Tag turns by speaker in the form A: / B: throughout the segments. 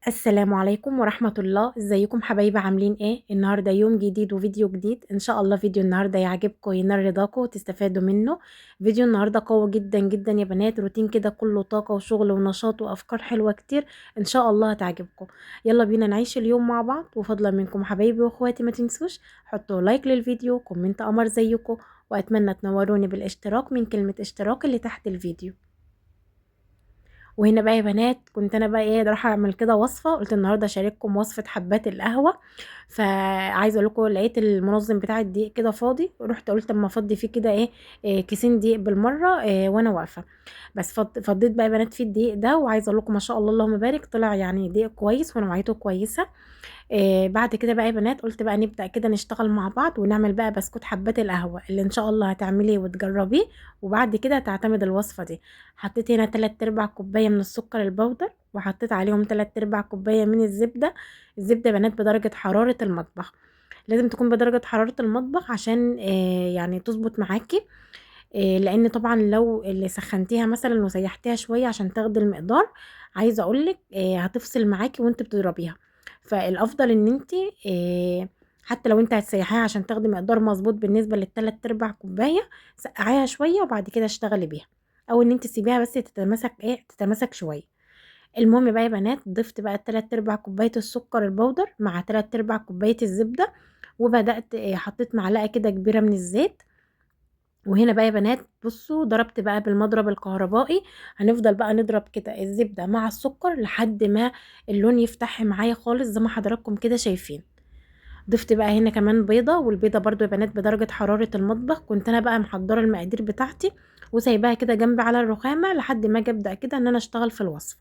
A: السلام عليكم ورحمة الله، ازيكم حبايبي عاملين ايه؟ النهاردة يوم جديد وفيديو جديد. ان شاء الله فيديو النهاردة يعجبكم وينال رضاكم وتستفادوا منه. فيديو النهاردة قوي جدا جدا يا بنات، روتين كده كله طاقة وشغل ونشاط وافكار حلوة كتير. ان شاء الله هتعجبكم. يلا بينا نعيش اليوم مع بعض، وفضلا منكم حبايبي واخواتي ما تنسوش حطوا لايك للفيديو، كومنت قمر زيكم، واتمنى تنوروني بالاشتراك من كلمة اشتراك اللي تحت الفيديو. وهنا بقى يا بنات كنت انا بقى ايه راح اعمل كده وصفه، قلت النهارده اشارككم وصفه حبات القهوه. فعايزه اقول لكم لقيت المنظم بتاع الدقيق كده فاضي، رحت قلت اما افضي فيه كده إيه كيسين دقيق بالمره وانا واقفه. بس فضيت بقى يا بنات فيه الدقيق ده، وعايزه اقول لكم ما شاء الله اللهم بارك طلع يعني دقيق كويس ونوعيته كويسه. بعد كده بقى يا بنات قلت بقى نبدأ كده نشتغل مع بعض ونعمل بقى بسكوت حبات القهوة اللي ان شاء الله هتعمليه وتجربيه، وبعد كده تعتمد الوصفة دي. حطيت هنا 3/4 كوباية من السكر البودر، وحطيت عليهم 3/4 كوباية من الزبدة. الزبدة يا بنات بدرجة حرارة المطبخ، لازم تكون بدرجة حرارة المطبخ عشان يعني تظبط معاكي. لان طبعا لو اللي سخنتيها مثلا وسيحتيها شوية عشان تاخدي المقدار، عايزة اقولك هتفصل معاكي وانت بتضربيها. فالافضل ان انت حتى لو انت هتسيحيها عشان تاخدي مقدار مظبوط بالنسبة لل3/4 كوباية، سقعيها شوية وبعد كده اشتغلي بيها، او ان انت تسيبيها بس تتماسك شوية. المهم بقى يا بنات ضفت بقى 3/4 كوباية السكر البودر مع 3/4 كوباية الزبدة، وبدأت حطيت معلقة كده كبيرة من الزيت. وهنا بقى يا بنات بصوا ضربت بقى بالمضرب الكهربائي. هنفضل بقى نضرب كده الزبدة مع السكر لحد ما اللون يفتح معايا خالص زي ما حضراتكم كده شايفين. ضفت بقى هنا كمان بيضة، والبيضة برضو يا بنات بدرجة حرارة المطبخ. كنت انا بقى محضرة المقادير بتاعتي وسايباها كده جنبي على الرخامة لحد ما اجي ابدأ كده ان انا اشتغل في الوصفة.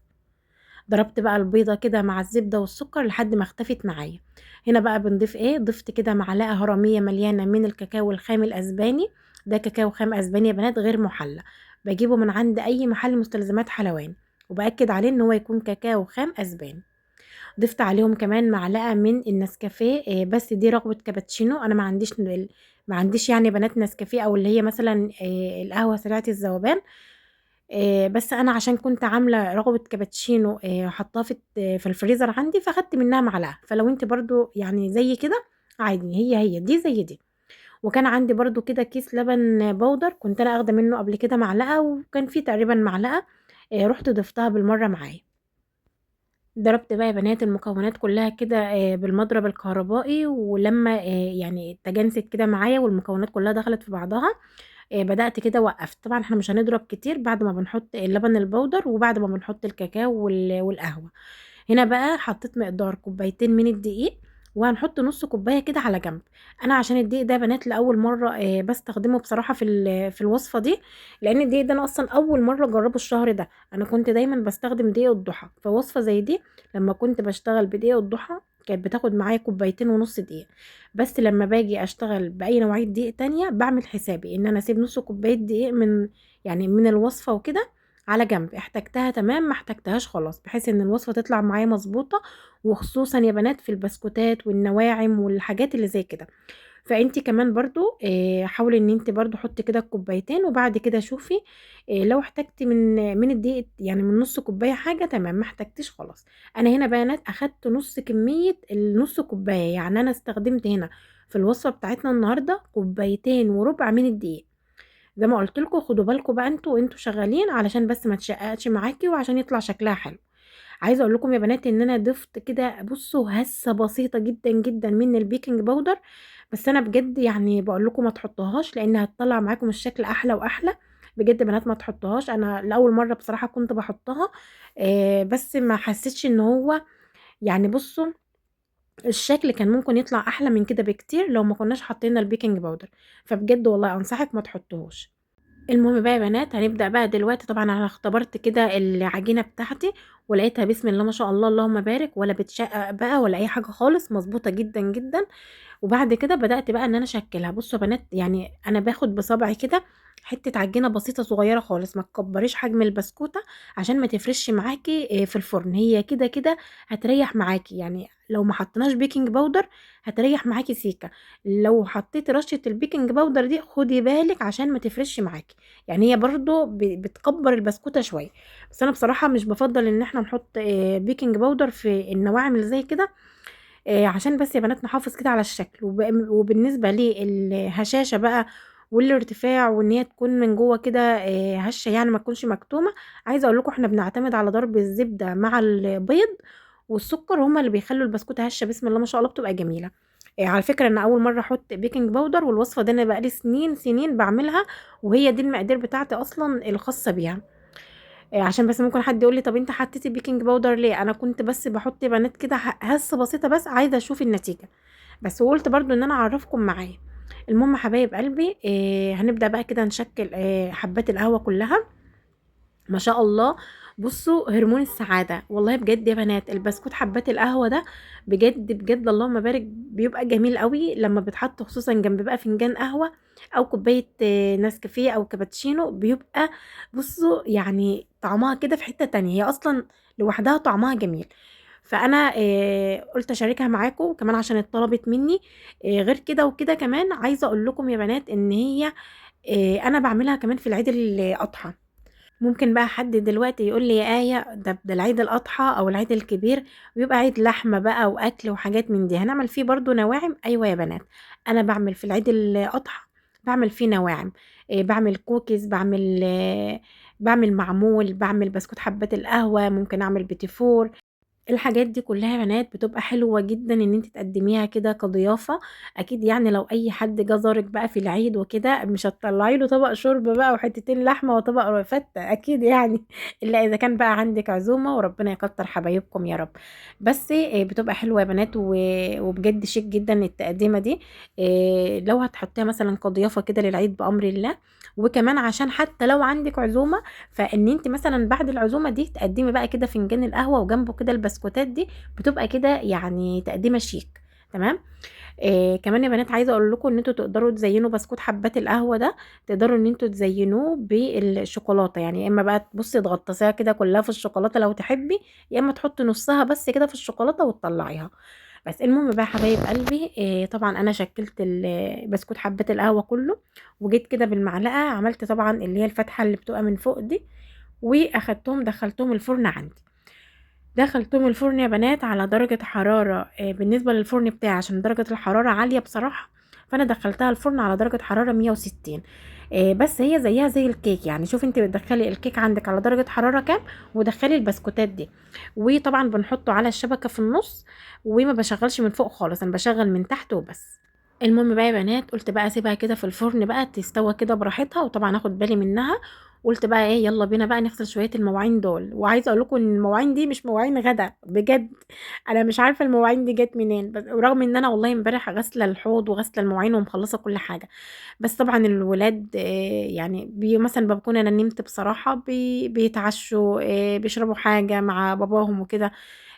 A: ضربت بقى البيضة كده مع الزبدة والسكر لحد ما اختفت معايا. هنا بقى بنضيف ايه، ضفت كده معلقة هرمية مليانة من الكاكاو الخام الاسباني. ده كاكاو خام اسباني يا بنات غير محلى، بجيبه من عند اي محل مستلزمات حلواني، وبأكد عليه ان هو يكون كاكاو خام اسباني. ضفت عليهم كمان معلقة من النسكافيه، بس دي رغبة كابتشينو، انا ما عنديش يعني بنات نسكافيه او اللي هي مثلا القهوة سريعة الذوبان. بس أنا عشان كنت عاملة رغوة كابتشينو حاطاها في الفريزر عندي، فاخدت منها معلقة. فلو أنتِ برضه يعني زي كده عادي، هي دي زي دي. وكان عندي برضه كده كيس لبن بودر، كنت أنا آخدة منه قبل كده معلقة، وكان في تقريبًا معلقة رُحت ضفتها بالمرّة معاه. ضربت بقى يا بنات المكونات كلها كده بالمضرب الكهربائي، ولمّا يعني تجانست كده معايا والمكونات كلها دخلت في بعضها، بدأت كده وقّفت. طبعًا إحنا مش هنضرب كتير بعد ما بنحط اللبن البودر وبعد ما بنحط الكاكاو والقهوة. هنا بقى حطيت مقدار كوبايتين من الدقيق، وهنحط نُص كوباية كده على جنب. أنا عشان الدقيق ده يا بنات لأول مرّة باستخدمه بصراحة في الوصفة دي، لإن الدقيق ده أنا أصلًا أول مرّة أجرّبه الشهر ده. أنا كنت دايمًا باستخدم دقيق الضحى، فوصفة زي دي لمّا كنت باشتغل بدقيق الضحى كانت بتاخد معايا كوبايتين ونُص دقيق. بس لمّا باجي أشتغل بأي نوعية دقيق تانية باعمل حسابي إن أنا أسيب نُص كوباية دقيق من الوصفة وكده على جنب، احتجتها تمام ما احتجتهاش خلاص، بحيث إن الوصفة تطلع معايا مضبوطة، وخصوصًا يا بنات في البسكوتات والنواعم والحاجات اللي زي كده. فأنتِ كمان برضه حاولي إن أنتِ برضه حُطّي كده الكوبايتين، وبعد كده شوفي لو احتجتِ من الدقيق يعني من نُص كوباية حاجة تمام، ما احتجتيش خلاص. أنا هنا بقى يا بنات أخدت نُص كمية النُص كوباية، يعني أنا استخدمت هنا في الوصفة بتاعتنا النهارده كوبايتين وربع من الدقيق. زي ما قُلت لكم خدوا بالكم بقى أنتم وأنتم شغالين علشان بس ما تشققش معاكِ وعشان يطلع شكلها حلو. عايزة أقول لكم يا بنات إن أنا ضِفت كده بُصّوا هَسّة بسيطة جدًا، جدًا من البيكنج باودر، بس أنا بجد يعني باقول لكم ما تحطوهاش لإنها هتطلّع معاكم الشكل أحلى وأحلى. بجد يا بنات ما تحطوهاش، أنا لأول مرّة بصراحة كنت باحطها، بس ما حسيتش إن هو يعني بُصّوا الشكل كان ممكن يطلع أحلى من كده بكتير لو ما كناش حطينا البيكنج باودر، فبجد والله أنصحِك ما تحطوهوش. المهم بقى يا بنات هنبدأ بقى دلوقتي. طبعًا أنا اختبرت كده العجينة بتاعتي ولقيتها بسم الله ما شاء الله اللهم بارك، ولا بتشقق بقى ولا أي حاجة خالص، مضبوطة جدًا، جدًا. وبعد كده بدأت بقى إن أنا أشكّلها. بُصّوا يا بنات يعني أنا باخد بصابعي كده حتة عجينة بسيطة صغيرة خالص، ما تكبريش حجم البسكوتة عشان ما تفرش معاكي في الفرن، هي كده كده هتريح معاكي، يعني لو ما حطيناش بيكنج باودر هتريح معاكي سيكة، لو حطيتي رشة البيكنج باودر دي خدي بالك عشان ما تفرش معاكي، يعني هي برضو بتكبر البسكوتة شوية. بس انا بصراحة مش بفضل ان احنا نحط بيكنج باودر في النواعم اللي زي كده، عشان بس يا بنات نحافظ كده على الشكل، وبالنسبة للهشاشة بقى والارتفاع وان هي تكون من جوه كده هشة، يعني ما تكونش مكتومة. عايزة اقول لكم احنا بنعتمد على ضرب الزبدة مع البيض والسكر، هما اللي بيخلوا البسكوتة هشة بسم الله ما شاء الله، بتبقى جميلة. على فكرة انا اول مرة احط بيكنج باودر، والوصفة دي انا بقالي سنين سنين بعملها، وهي دي المقادير بتاعتي اصلا الخاصة بيها. عشان بس ممكن حد يقول لي طب انت حطيتي بيكنج باودر ليه؟ انا كنت بس بحط بنات كده هسه بسيطه، بس عايزه اشوف النتيجه، بس وقلت برضو ان انا اعرفكم معايا. المهم حبايب قلبي، هنبدا بقى كده نشكل حبات القهوه كلها. ما شاء الله، بصوا هرمون السعادة والله بجد يا بنات، البسكوت حبات القهوة ده بجد بجد اللهم بارك، بيبقى جميل قوي لما بيتحط خصوصا جنب بقى فنجان قهوة او كوباية نسكافيه او كابتشينو، بيبقى بصوا يعني طعمها كده في حتة تانية، هي اصلا لوحدها طعمها جميل. فانا قلت اشاركها معاكم كمان عشان اتطلبت مني. غير كده وكده كمان عايزة اقول لكم يا بنات ان هي انا بعملها كمان في العيد الاضحى. ممكن بقى حد دلوقتي يقول لي يا آية ده العيد الأضحى أو العيد الكبير بيبقى عيد لحمة بقى وأكل وحاجات من دي، هنعمل فيه برضو نواعم؟ أيوة يا بنات، أنا بعمل في العيد الأضحى بعمل فيه نواعم، بعمل كوكيز، بعمل معمول، بعمل بسكوت حبات القهوة، ممكن أعمل بيتي فور. الحاجات دي كلها يا بنات بتبقى حلوة جدا ان انت تقدميها كده كضيافة. اكيد يعني لو اي حد جزرك بقى في العيد وكده مش هتطلعي له طبق شرب بقى وحتتين لحمة وطبق فتة اكيد يعني الا اذا كان بقى عندك عزومة، وربنا يكتر حبايبكم يا رب. بس بتبقى حلوة يا بنات وبجد شيك جدا التقديمة دي. لو هتحطيها مثلا كضيافة كده للعيد بأمر الله، وكمان عشان حتى لو عندك عزومة، فان انت مثلا بعد العزومه دي تقدمي بقى كده فنجان القهوه وجنبه كده البسكوتات دي، بتبقى كده يعني تقديمه شيك. تمام. كمان يا بنات عايزه اقول لكم ان انتوا تقدروا تزينوا بسكوت حبات القهوه ده، تقدروا ان انتوا تزينوه بالشوكولاته، يعني يا اما بقى تبصي تغطسيها كده كلها في الشوكولاته لو تحبي، يا اما تحطي نصها بس كده في الشوكولاته وتطلعيها. بس المهم بقى حبايب قلبي، طبعا انا شكلت بسكوت حبات القهوه كله، وجيت كده بالمعلقه عملت طبعا اللي هي الفتحه اللي بتبقى من فوق دي، واخدتهم دخلتهم الفرن عندي. دخلتهم الفرن يا بنات على درجة حرارة، بالنسبة للفرن بتاعي عشان درجة الحرارة عالية بصراحة، فانا دخلتها الفرن على درجة حرارة 160. بس هي زيها زي الكيك، يعني شوف انت بتدخلي الكيك عندك على درجة حرارة كام، ودخلي البسكوتات دي، وطبعا بنحطه على الشبكة في النص، وما بشغلش من فوق خالص، انا بشغل من تحت وبس. المهم بقى يا بنات قلت بقى اسيبها كده في الفرن بقى تستوى كده براحتها، وطبعا اخد بالي منها. قلت بقى ايه يلا بينا بقى نغسل شويه المواعين دول، وعايزه اقول لكم ان المواعين دي مش مواعين غدا بجد، انا مش عارفه المواعين دي جت منين، بس ورغم ان انا والله امبارح غاسله الحوض وغاسله المواعين ومخلصه كل حاجه. بس طبعا الولاد يعني مثلا بكون انا نمت بصراحه بيتعشوا، بيشربوا حاجه مع باباهم وكده.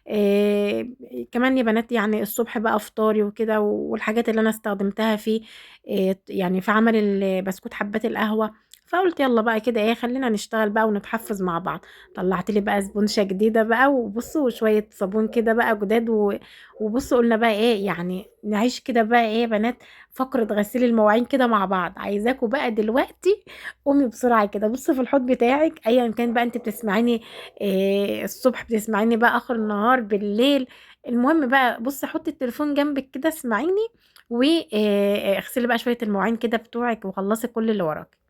A: إيه كمان يا بنات يعني الصبح بقى فطاري وكده، والحاجات اللي انا استخدمتها في يعني في عمل البسكوت حبات القهوة. فقلت يلا بقى كده ايه خلينا نشتغل بقى ونتحفز مع بعض. طلعت لي بقى سبونشة جديدة بقى، وبصوا وشوية صابون كده بقى جداد وبصوا قلنا بقى ايه يعني نعيش كده بقى ايه يا بنات فقرة غسيل المواعين كده مع بعض. عايزاكوا بقى دلوقتي قومي بسرعة كده بصي في الحوض بتاعك ايا كان بقى انت بتسمعيني الصبح، بتسمعيني بقى اخر النهار بالليل، المهم بقى بصي حطي التليفون جنبك كده اسمعيني، واغسلي بقى شوية المواعين كده بتوعك وخلصي كل اللي وراك.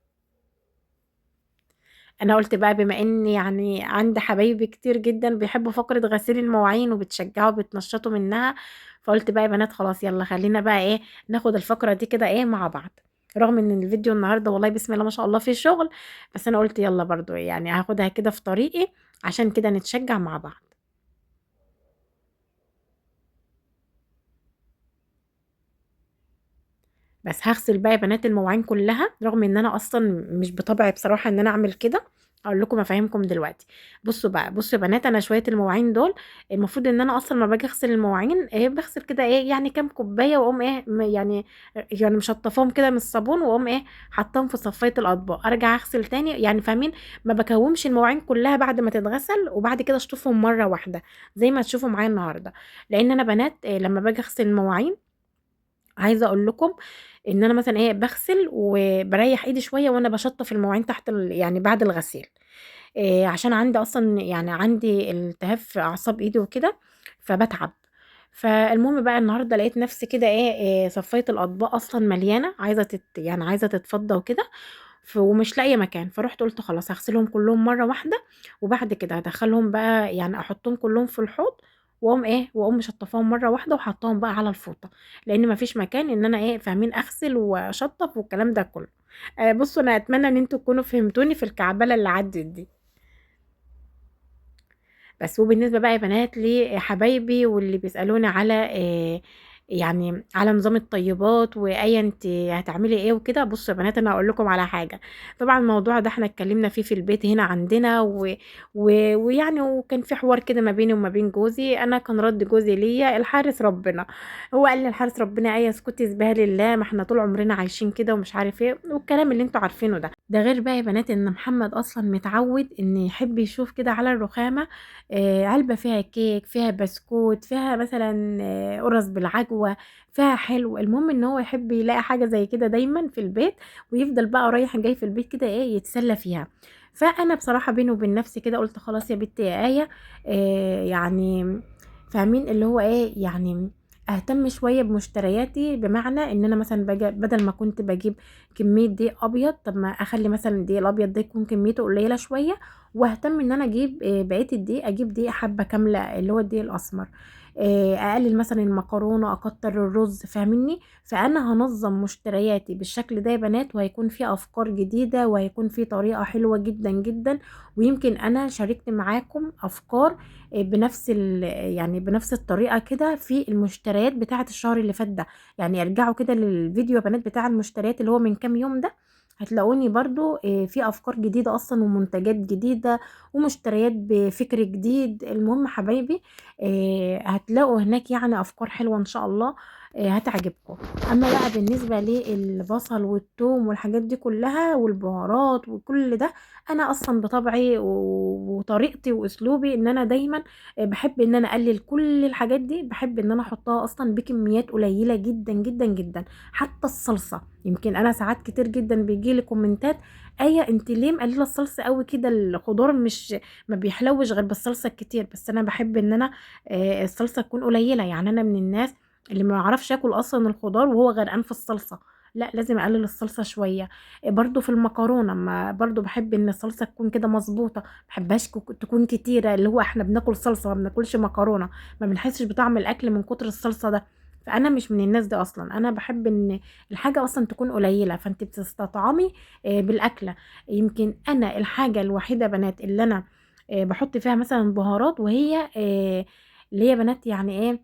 A: انا قلت بقى بما ان يعني عندي حبايبي كتير جدا بيحبوا فقرة غسيل المواعين وبتشجعوا وبتنشطوا منها، فقلت بقى يا بنات خلاص يلا خلينا بقى ايه ناخد الفقرة دي كده ايه مع بعض. رغم ان الفيديو النهاردة والله بسم الله ما شاء الله فيه شغل، بس انا قلت يلا برضو يعني هاخدها كده في طريقي عشان كده نتشجع مع بعض. بس هغسل بقى يا بنات المواعين كلها، رغم ان انا اصلا مش بطبعي بصراحة ان انا اعمل كده، اقول لكم افهمكم دلوقتي. بصوا بقى، بصوا يا بنات، انا شويه المواعين دول المفروض ان انا اصلا ما باجي اغسل المواعين بغسل كده يعني كام كوبايه، واقوم يعني مشطفاهم كده من الصابون، واقوم حطاهم في صفايه الاطباق، ارجع اغسل تاني، يعني فاهمين؟ ما بكومش المواعين كلها بعد ما تتغسل وبعد كده اشطفهم مره واحده زي ما تشوفوا معايا النهارده. لان انا بنات لما باجي اغسل المواعين، عايزه اقول لكم ان انا مثلا بغسل وبريح ايدي شويه وانا بشطف المواعين تحت يعني بعد الغسيل، عشان عندي أصلًا يعني عندي التهاب في أعصاب إيدي وكده، فباتعب. فالمهم بقى النهارده لقيت نفسي كده صفّاية الأطباق أصلًا مليانة، عايزة يعني عايزة تتفضّى وكده، ومش لاقية مكان، فرُحت قُلت خلاص هاغسلهم كلّهم مرّة واحدة، وبعد كده هادخّلهم بقى، يعني أحطّهم كلّهم في الحوض، وأقوم مشطّفاهم مرّة واحدة وحاطّاهم بقى على الفوطة، لإن ما فيش مكان إن أنا فاهمين، أغسل وأشطّف والكلام ده كلّه. بُصّوا، أنا أتمنى إن أنتم تكونوا فهمتوني في الكعبلة اللي عدِّت دي. بس وبالنسبة بقى يا بنات لحبايبي واللي بيسألوني على يعني على نظام الطيبات، وآية أنتِ هتعملي إيه وكده. بُصّوا يا بنات، أنا هاقول لكم على حاجة. طبعًا الموضوع ده إحنا اتكلمنا فيه في البيت هنا عندنا، ويعني وكان في حوار كده ما بيني وما بين جوزي. أنا كان رد جوزي ليّا الحارس ربنا، هو قال لي: "الحارس ربنا، آية اسكتي سيبيها لله، ما إحنا طول عمرنا عايشين كده." ومش عارف إيه، والكلام اللي أنتم عارفينه ده. ده غير بقى يا بنات إن محمد أصلًا متعود إن يحب يشوف كده على الرخامة علبة فيها كيك، فيها بسكوت، فيها مثلًا قُرَص بالعجوة، فيها حلو. المهم إن هو يحب يلاقي حاجة زي كده دايمًا في البيت، ويفضل بقى رايح جاي في البيت كده يتسلى فيها. فأنا بصراحة بيني وبين نفسي كده قُلت خلاص يا بنتي يا آية، يعني فاهمين اللي هو يعني أهتم شوية بمشترياتي، بمعنى إن أنا مثلًا بدل ما كنت باجيب كمية دقيق أبيض، طب ما أخلّي مثلًا الدقيق الأبيض ده يكون كميته قليلة شوية، واهتم إن أنا أجيب بقية الدقيق، أجيب دقيق حبة كاملة اللي هو الدقيق الأسمر، أقلل مثلًا المكرونة، أكتر الرز، فاهمينّي؟ فأنا هانظّم مشترياتي بالشكل ده يا بنات، وهيكون في أفكار جديدة، وهيكون في طريقة حلوة جدًا، جدًا. ويمكن أنا شاركت معاكم أفكار بنفس يعني بنفس الطريقة كده في المشتريات بتاعة الشهر اللي فات ده. يعني ارجعوا كده للفيديو يا بنات بتاع المشتريات اللي هو من كام يوم ده، هتلاقوني برضه في أفكار جديدة أصلًا ومنتجات جديدة ومشتريات بفكر جديد. المهم حبايبي هتلاقوا هناك يعني أفكار حلوة إن شاء الله هتعجبكم. أما بقى بالنسبة للبصل والثوم والحاجات دي كلها والبهارات وكل ده، أنا أصلًا بطبعي وطريقتي وأسلوبي إن أنا دايمًا باحب إن أنا أقلل كل الحاجات دي، باحب إن أنا أحطها أصلًا بكميات قليلة جدًا، جدًا، جدًا. حتى الصلصة، يمكن أنا ساعات كتير جدًا بييجي لي كومنتات: آية أنتِ ليه مقللة الصلصة أوي كده، الخضار مش ما بيحلوش غير بالصلصة الكتير. بس أنا باحب إن أنا الصلصة تكون قليلة، يعني أنا من الناس اللي ما يعرفش ياكل أصلًا الخضار وهو غرقان في الصلصة، لأ لازم أقلل الصلصة شوية. برضه في المكرونة أمّا برضه باحب إن الصلصة تكون كده مضبوطة، ما باحبهاش تكون كتيرة، اللي هو إحنا بناكل صلصة ما بناكلش مكرونة، ما بنحسش بطعم الأكل من كتر الصلصة ده. فأنا مش من الناس دي أصلًا، أنا باحب إن الحاجة أصلًا تكون قليلة، فأنتِ بتستطعمي بالأكلة. يمكن أنا الحاجة الوحيدة يا بنات اللي أنا باحط فيها مثلًا بهارات، وهي اللي هي يا بنات يعني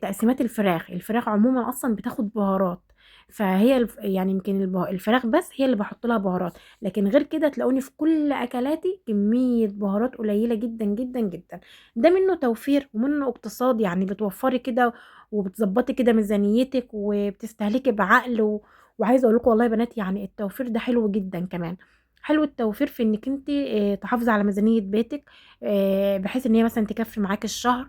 A: تقسيمات الفراخ. الفراخ عمومًا أصلًا بتاخد بهارات، فهي يعني يمكن الفراخ بس هي اللي باحط لها بهارات، لكن غير كده تلاقوني في كل أكلاتي كمية بهارات قليلة جدًا، جدًا، جدًا. ده منه توفير ومنه اقتصاد، يعني بتوفّري كده وبتضبّطي كده ميزانيتِك وبتستهلكي بعقل. وعايزة أقول لكم والله يا بنات يعني التوفير ده حلو جدًا كمان. حلو التوفير في إنِّك أنتِ تحافظي على ميزانية بيتِك، بحيث إن هي مثلًا تكفّي معاكِ الشهر.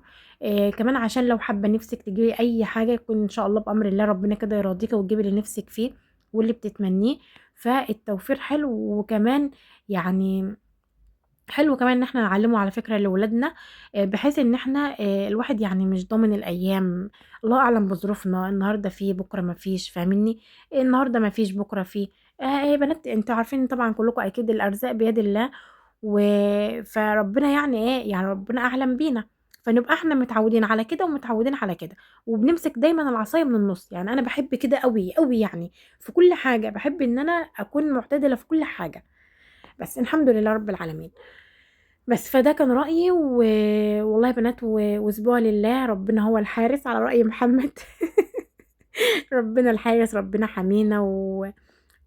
A: كمان عشان لو حابة نِفْسِك تجيبي أي حاجة يكون إن شاء الله بأمر الله ربنا كده يرضيكِ وتجيبي اللي نِفْسِك فيه واللي بتتمنيه. فالتوفير حلو، وكمان يعني حلو كمان إن إحنا نعلّمه على فكرة لولادنا، بحيث إن إحنا الواحد يعني مش ضامن الأيام، الله أعلم بظروفنا، النهارده في بُكرة ما فيش، فاهمينّي؟ النهارده ما فيش بُكرة في. يا بنات أنتم عارفين طبعًا كلّكم أكيد الأرزاق بيد الله، و فربنا يعني يعني ربنا أعلم بينا، فنبقى إحنا متعودين على كده ومتعودين على كده، وبنمسك دايمًا العصاية من النُص. يعني أنا باحب كده أوي، أوي يعني في كل حاجة، باحب إن أنا أكون معتدلة في كل حاجة. بس الحمد لله رب العالمين. بس فده كان رأيي، والله يا بنات واسيبوها لله، ربنا هو الحارس على رأي محمد. ربنا الحارس، ربنا حامينا،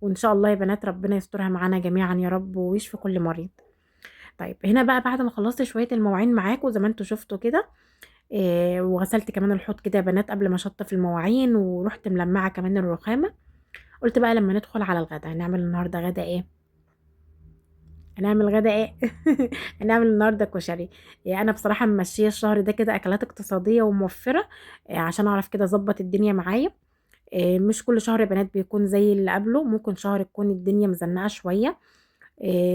A: وإن شاء الله يا بنات ربنا يسترها معانا جميعًا يا رب، ويشفي كل مريض. طيب هنا بقى بعد ما خلصت شويه المواعين معاكم زي ما انتوا شفتوا كده، وغسلت كمان الحوض كده يا بنات قبل ما اشطف المواعين، ورحت ملمعه كمان الرخامه. قلت بقى لما ندخل على الغدا هنعمل النهارده غدا ايه؟ هنعمل غدا ايه؟ هنعمل النهارده كشري. انا بصراحه ممشيه الشهر ده كده اكلات اقتصاديه وموفره، عشان اعرف كده اظبط الدنيا معايا. مش كل شهر يا بنات بيكون زي اللي قبله، ممكن شهر تكون الدنيا مزنقه شويه.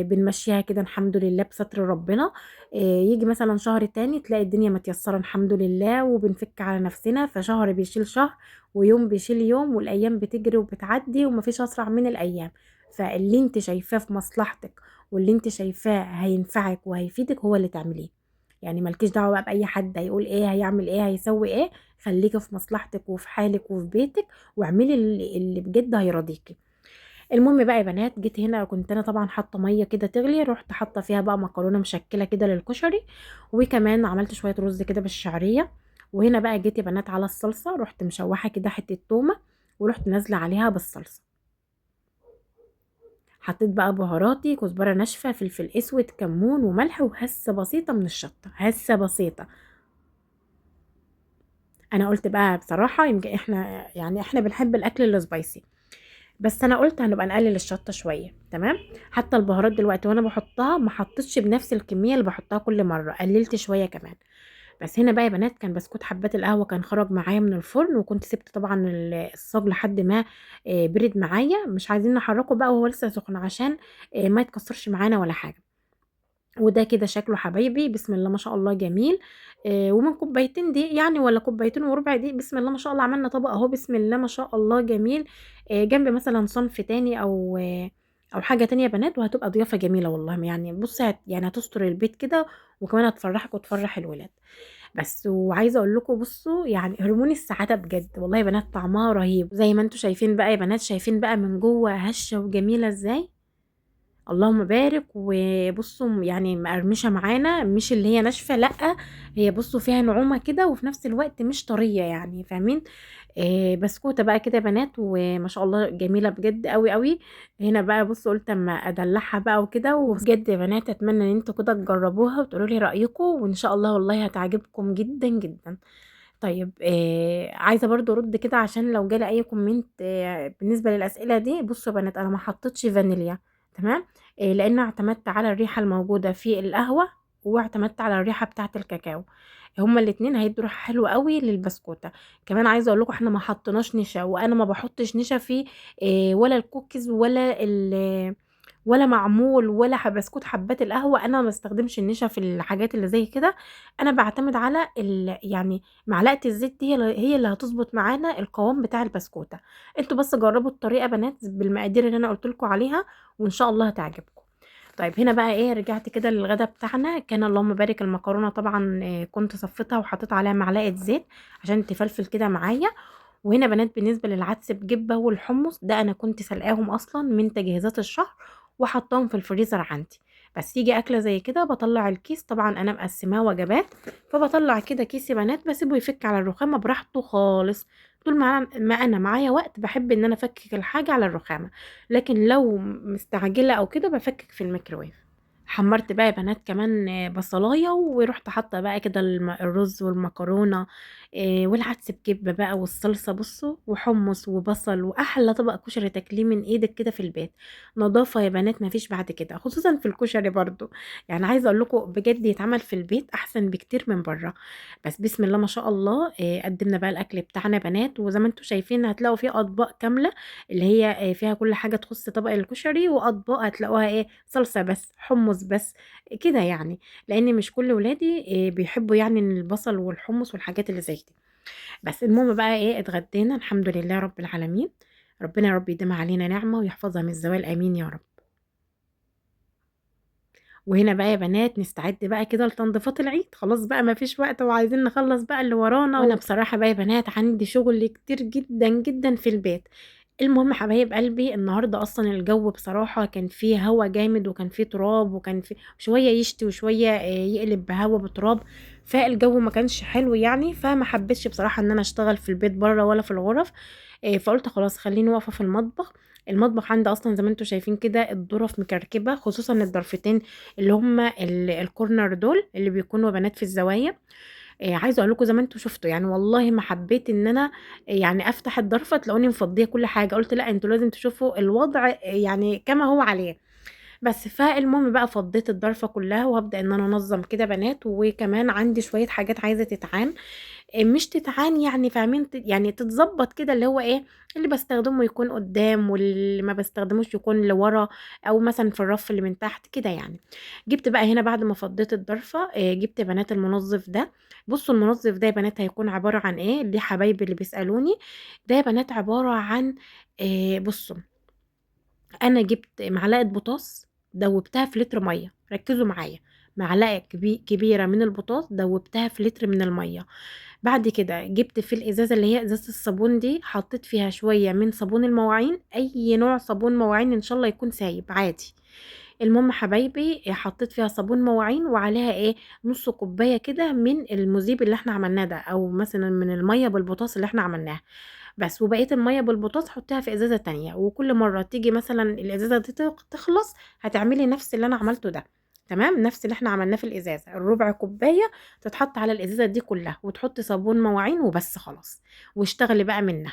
A: بنمشيها كده الحمد لله بستر ربنا. يجي مثلا شهر تاني تلاقي الدنيا متيسرة الحمد لله، وبنفك على نفسنا، فشهر بيشيل شهر ويوم بيشيل يوم، والأيام بتجري وبتعدي ومفيش أسرع من الأيام. فاللي انت شايفاه في مصلحتك واللي انت شايفاه هينفعك وهيفيدك هو اللي تعمليه. يعني مالكيش دعوة بقى بأي حد هيقول ايه، هيعمل ايه، هيسوي ايه. خليكي في مصلحتك وفي حالك وفي بيتك، واعملي اللي بجد هيرضيكي. المهم بقى يا بنات، جيت هنا كنت انا طبعا حاطه ميه كده تغلي، رحت حاطه فيها بقى مكرونه مشكله كده للكشري، وكمان عملت شويه رز كده بالشعريه. وهنا بقى جيت يا بنات على الصلصه، رحت مشوحه كده حته تومه، ورحت نازله عليها بالصلصه. حطيت بقى بهاراتي، كزبره ناشفه، فلفل اسود، كمون وملح، وهسه بسيطه من الشطه، هسه بسيطه. انا قلت بقى بصراحه يمكن احنا يعني احنا بنحب الاكل السبايسي، بس انا قلت هنبقى نقلل الشطه شويه. تمام. حتى البهارات دلوقتي وانا بحطها ما حطيتش بنفس الكميه اللي بحطها كل مره، قللت شويه كمان. بس هنا بقى يا بنات كان بسكوت حبات القهوه كان خرج معايا من الفرن، وكنت سبت طبعا الصاج لحد ما برد معايا. مش عايزين نحركه بقى وهو لسه سخن عشان ما يتكسرش معانا ولا حاجه. وده كده شكله حبايبي بسم الله ما شاء الله جميل. ومن كوبايتين دي يعني ولا كوبايتين وربع دي بسم الله ما شاء الله عملنا طبق اهو بسم الله ما شاء الله جميل. جنب مثلا صنف تاني او حاجه تانية يا بنات، وهتبقى ضيافه جميله والله. يعني بصي يعني هتستر البيت كده، وكمان هتفرحك وتفرح الولاد. بس وعايزه اقول لكم بصوا يعني هرمون السعاده بجد والله يا بنات، طعمها رهيب زي ما انتم شايفين بقى يا بنات، شايفين بقى من جوه هشه وجميله ازاي. اللهم بارك. وبصوا يعني مقرمشه معانا، مش اللي هي ناشفه، لا، هي بصوا فيها نعومه كده وفي نفس الوقت مش طريه، يعني فاهمين. بسكوته بقى كده يا بنات، وما شاء الله جميله بجد قوي قوي. هنا بقى بصوا قلت اما ادلعها بقى وكده، وبجد يا بنات اتمنى ان انتوا كده تجربوها وتقولوا لي رايكم، وان شاء الله والله هتعجبكم جدا جدا. طيب عايزه برضو ارد كده عشان لو جالي اي كومنت بالنسبه للاسئله دي. بصوا يا بنات انا ما حطيتش فانيليا. تمام. لان اعتمدت على الريحه الموجوده في القهوه، واعتمدت على الريحه بتاعه الكاكاو. هما الاتنين هيدوا ريحه حلوه قوي للبسكوته. كمان عايزه اقول لكم احنا ما حطيناش نشا، وانا ما بحطش نشا في ولا الكوكيز ولا معمول ولا بسكوت حبات القهوه. انا ما بستخدمش النشا في الحاجات اللي زي كده. انا بعتمد على يعني معلقه الزيت دي هي اللي هتظبط معانا القوام بتاع البسكوته. انتوا بس جربوا الطريقه بنات بالمقادير اللي انا قلت لكم عليها، وان شاء الله هتعجبكم. طيب هنا بقى ايه، رجعت كده للغدا بتاعنا. كان اللهم بارك المكرونه طبعا كنت صفيتها وحطيت عليها معلقه زيت عشان تفلفل كده معايا. وهنا بنات بالنسبه للعدس بجبه والحمص ده انا كنت سلقاهم اصلا من تجهيزات الشهر، وحطاهم في الفريزر عندي. بس يجي اكله زي كده بطلع الكيس، طبعا انا مقسماه وجبات، فبطلع كده كيس يا بنات بسيبه يفك على الرخامه براحته خالص. طول ما انا معايا وقت بحب ان انا افكك الحاجه على الرخامه، لكن لو مستعجله او كده بفكك في الميكروويف. حمرت بقى يا بنات كمان بصلايه، ورحت حاطه بقى كده الرز والمكرونه والعدس بكبه بقى والصلصه بصوا، وحمص وبصل، واحلى طبق كشري تاكليه من ايدك كده في البيت. نظافه يا بنات ما فيش بعد كده، خصوصا في الكشري برضو. يعني عايزه اقول لكم بجد يتعمل في البيت احسن بكتير من بره. بس بسم الله ما شاء الله قدمنا بقى الاكل بتاعنا يا بنات، وزي ما انتم شايفين هتلاقوا فيه اطباق كامله اللي هي فيها كل حاجه تخص طبق الكشري، واطباق هتلاقوها ايه صلصه بس، حمص بس، كده يعني. لان مش كل ولادي بيحبوا يعني البصل والحمص والحاجات اللي زي دي. بس المهم بقى ايه، اتغدينا الحمد لله رب العالمين. ربنا يا رب يديمها علينا نعمه ويحفظها من الزوال، امين يا رب. وهنا بقى يا بنات نستعد بقى كده لتنظيفات العيد، خلاص بقى ما فيش وقت وعايزين نخلص بقى اللي ورانا. وانا بصراحة بقى يا بنات عندي شغل كتير جدا جدا في البيت. المهم حبايب قلبي النهارده أصلًا الجو بصراحة كان فيه هوا جامد وكان فيه تراب وكان فيه شوية يشتي وشوية يقلب بهوا بتراب، فالجو ما كانش حلو يعني، فما حبيتش بصراحة إن أنا أشتغل في البيت برّه ولا في الغرف، فقُلت خلاص خلّيني واقفة في المطبخ. المطبخ عندي أصلًا زي ما أنتم شايفين كده الضُرَف مكركبة، خصوصًا الضرفتين اللي هُم الcorner دول اللي بيكونوا بنات في الزوايا. عايزة أقول لكم زي ما أنتم شُفتوا، يعني والله ما حبّيت إن أنا يعني أفتح الضرفة تلاقوني مفضية كل حاجة، قُلت لأ أنتم لازم تشوفوا الوضع يعني كما هو عليه. بس، فالمهم بقى فضّيت الضرفة كلّها وهابدأ إن أنا أنظّم كده بنات، وكمان عندي شوية حاجات عايزة تتعان، مش تتعان يعني فاهمين يعني تتضبّط كده اللي هو إيه، اللي باستخدمه يكون قدّام واللي ما باستخدموش يكون لورا أو مثلًا في الرف اللي من تحت كده يعني. جِبت بقى هنا بعد ما فضّيت الضرفة جِبت بنات المنظّف ده. بُصّوا المنظّف ده يا بنات هيكون عبارة عن إيه، دي حبايبي اللي بيسألوني، ده يا بنات عبارة عن بُصّوا أنا جِبت معلقة بوتاص دوّبتها في لتر مَيّة، ركّزوا معايا، معلقة كبيرة من البوتاص دوّبتها في لتر من المَيّة. بعد كده جِبت في الإزازة اللي هي إزازة الصابون دي، حطيت فيها شوية من صابون المواعين، أي نوع صابون مواعين إن شاء الله يكون سايب عادي. المهم حبايبي حطيت فيها صابون مواعين وعليها إيه، نُص كوباية كده من المُذيب اللي إحنا عملناه ده، أو مثلًا من المَيّة بالبوتاص اللي إحنا عملناها. بس، وبقية المَيّة بالبوتاص حطيها في إزازة تانية، وكل مرّة تيجي مثلًا الإزازة دي تخلص هتعملي نفس اللي أنا عملته ده، تمام، نفس اللي إحنا عملناه في الإزازة، الربع كوباية تتحط على الإزازة دي كلّها، وتحطي صابون مواعين وبس خلاص، واشتغلي بقى منها.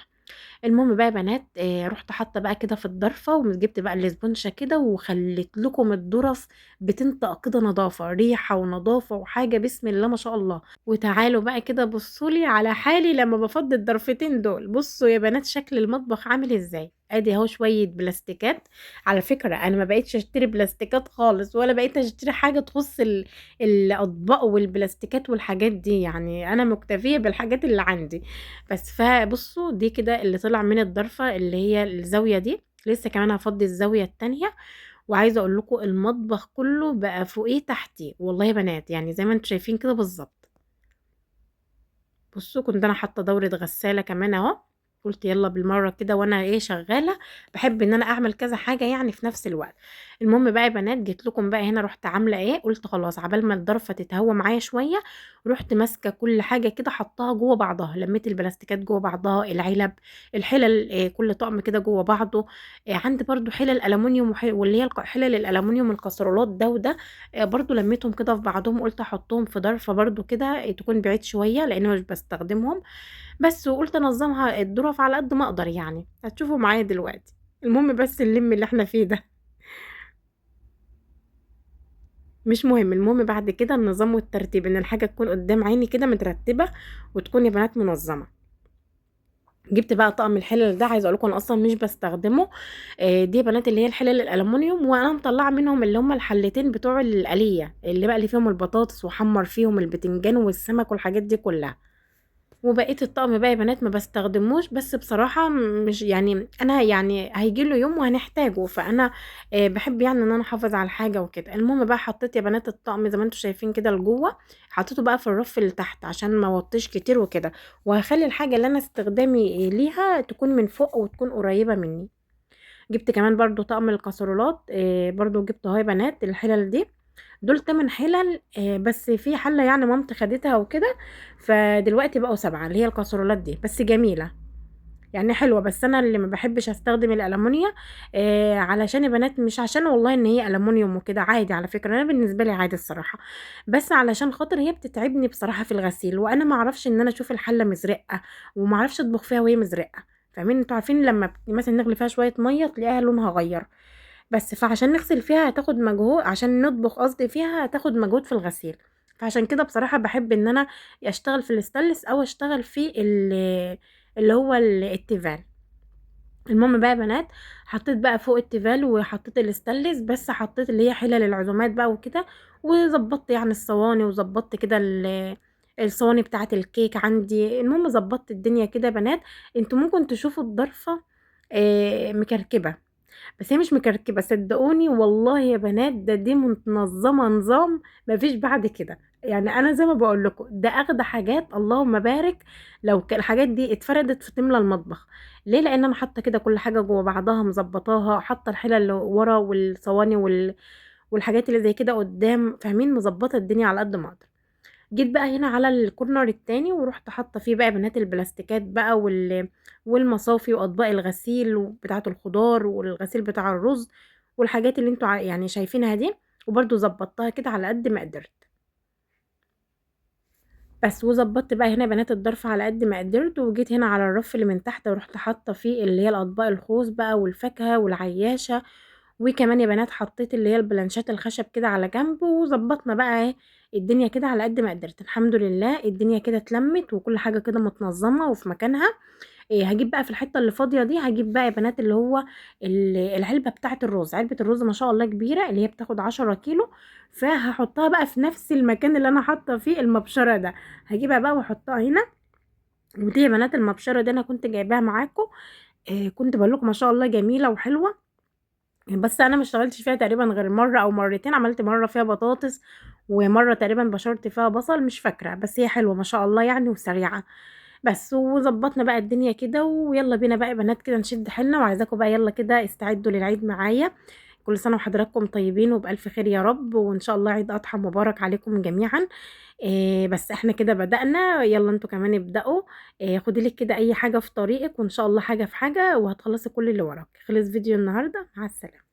A: المهم بقى يا بنات رُحت حاطة بقى كده في الضرفة جِبت بقى الإسبونشة كده وخلّيت لكم الضُرَف بتنطق كده نضافة، ريحة ونضافة وحاجة بسم الله ما شاء الله. وتعالوا بقى كده بُصّوا لي على حالي لمّا بافضّي الضرفتين دول، بُصّوا يا بنات شكل المطبخ عامل إزاي، أدي أهو شوية بلاستيكات. على فكرة أنا ما بقيتش أشتري بلاستيكات خالص، ولا بقيت أشتري حاجة تخُص الأطباق والبلاستيكات والحاجات دي، يعني أنا مكتفية بالحاجات اللي عندي. بس، فبُصّوا دي كده اللي طلع من الضرفة اللي هي الزاوية دي، لسه كمان هافضّي الزاوية التانية، وعايزة أقول لكم المطبخ كلّه بقى فوقيه تحتيه، والله يا بنات يعني زي ما أنتم شايفين كده بالضبط. بُصّوا كنت أنا حاطة دورة غسالة كمان أهو، قُلت يالّا بالمرّة كده وأنا إيه شغّالة، باحب إن أنا أعمل كذا حاجة يعني في نفس الوقت. المهم بقى يا بنات جيت لكم بقى هنا رُحت عاملة إيه، قُلت خلاص عقبال ما الضرفة تتهوى معايا شوية، رُحت ماسكة كل حاجة كده حاطاها جوّه بعضها، لمّيت البلاستيكات جوّه بعضها، العلب، الحلل كل طقم كده جوّه بعضه. عندي برضه حلل ألمونيوم واللي هي حلل الألمونيوم الكاسرولات ده وده، برضه لميتهم كده في بعضهم، قُلت أحطهم في ضرفة برضه كده تكون بعيد شوية، لإني مش باستخدمهم، بس وقُلت أنظّمها الضُرَف على قد ما أقدر يعني، هتشوفوا معايا دلوقتي. المهم بس نلِم اللي إحنا فيه ده، مش مهم، المهم بعد كده النظام والترتيب، إن الحاجة تكون قدّام عيني كده مترتبة، وتكون يا بنات منظّمة. جِبت بقى طقم الحلل ده، عايزة أقول لكم أنا أصلًا مش باستخدمه، دي يا بنات اللي هي الحلل الألمونيوم، وأنا مطلّعة منهم اللي هُم الحلتين بتوع القلية، اللي باقلي فيهم البطاطس واحمّر فيهم البتنجان والسمك والحاجات دي كلّها. وبقية الطقم بقى يا بنات ما باستخدموش، بس بصراحة مش يعني أنا يعني هييجي له يوم وهنحتاجه، فأنا باحب يعني إن أنا أحافظ على الحاجة وكده. المهم بقى حطيت يا بنات الطقم زي ما أنتم شايفين كده لجوّه، حطيته بقى في الرف اللي تحت عشان ما أوطّيش كتير وكده، وهاخلّي الحاجة اللي أنا استخدامي ليها تكون من فوق وتكون قريبة منّي. جِبت كمان برضه طقم الكاسرولات، برضه جِبته أهو يا بنات الحلل دي، دول 8 حلل، بس في حلة يعني مامتي خدتها وكده، فدلوقتي بقوا 7 اللي هي الكاسرولات دي، بس جميلة، يعني حلوة، بس أنا اللي ما باحبش أستخدم الألمونيا، علشان يا بنات مش عشان والله إن هي ألمونيوم وكده، عادي على فكرة، أنا بالنسبة لي عادي الصراحة، بس علشان خاطر هي بتتعبني بصراحة في الغسيل، وأنا ما أعرفش إن أنا أشوف الحلة مزرقة، وما أعرفش أطبخ فيها وهي مزرقة، فاهمين؟ أنتم عارفين لمّا مثلًا نغلي فيها شوية مَيّة تلاقيها لونها غيّر. بس، فعشان نغسل فيها هتاخد عشان نطبخ قصدي فيها هتاخد مجهود في الغسيل، فعشان كده بصراحة باحب إن أنا يا أشتغل في الstainless أو أشتغل في اللي هو التيفال. المهم بقى يا بنات حطيت بقى فوق التيفال وحطيت الstainless، بس حطيت اللي هي حلل العزومات بقى وكده، وضبّطت يعني الصواني وضبّطت كده الصواني بتاعة الكيك عندي، المهم ضبّطت الدنيا كده يا بنات. أنتم ممكن تشوفوا الضرفة مكركبة، بس هي مش مكركبة صدقوني والله يا بنات، دي متنظمة نظام ما فيش بعد كده، يعني انا زي ما بقول لكم ده اخد حاجات اللهم بارك. لو الحاجات دي اتفردت في تملى المطبخ. ليه؟ لان انا حاطه كده كل حاجه جوه بعضها مظبطاها، حاطه الحله اللي ورا والصواني والحاجات اللي زي كده قدام، فاهمين؟ مظبطه الدنيا على قد ما اقدر. جيت بقى هنا على الكورنر التاني ورحت حاطه فيه بقى بنات البلاستيكات بقى والمصافي واطباق الغسيل بتاعه الخضار والغسيل بتاع الرز والحاجات اللي انتوا يعني شايفينها دي. وبرده ظبطتها كده على قد ما قدرت. بس وظبطت بقى هنا بنات الضرفة على قد ما قدرت، وجيت هنا على الرف اللي من تحت ورحت حاطه فيه اللي هي الاطباق الخوص بقى والفاكهة والعياشة. وكمان يا بنات حطيت اللي هي البلانشات الخشب كده على جنب، وظبطنا بقى ايه الدنيا كده على قد ما قدرت. الحمد لله الدنيا كده اتلمت وكل حاجة كده متنظمة وفي مكانها. إيه هجيب بقى في الحتة اللي فاضية دي، هجيب بقى يا بنات اللي هو العلبة بتاعة الرز. علبة الرز ما شاء الله كبيرة، اللي هي بتاخد 10 كيلو. فهحطها بقى في نفس المكان اللي انا حاطة فيه المبشرة ده. هجيبها بقى واحطها هنا. ودي يا بنات المبشرة دي انا كنت جايباها معاكم. إيه كنت بقول لكم ما شاء الله جميلة وحلوة. بس انا ما اشتغلتش فيها تقريبا غير مره او مرتين. عملت مره فيها بطاطس ومره تقريبا بشرت فيها بصل، مش فاكره. بس هي حلوه ما شاء الله يعني وسريعه. بس وظبطنا بقى الدنيا كده ويلا بينا بقى يا بنات كده نشد حيلنا، وعايزاكم بقى يلا كده استعدوا للعيد معايا. كل سنه وحضراتكم طيبين وبألف خير يا رب، وان شاء الله عيد اضحى مبارك عليكم جميعا. إيه بس احنا كده بدأنا، يلا انتوا كمان ابدأوا. إيه خدي لك كده اي حاجه في طريقك، وان شاء الله حاجه في حاجه وهتخلصي كل اللي وراك. خلص فيديو النهارده، مع السلامه.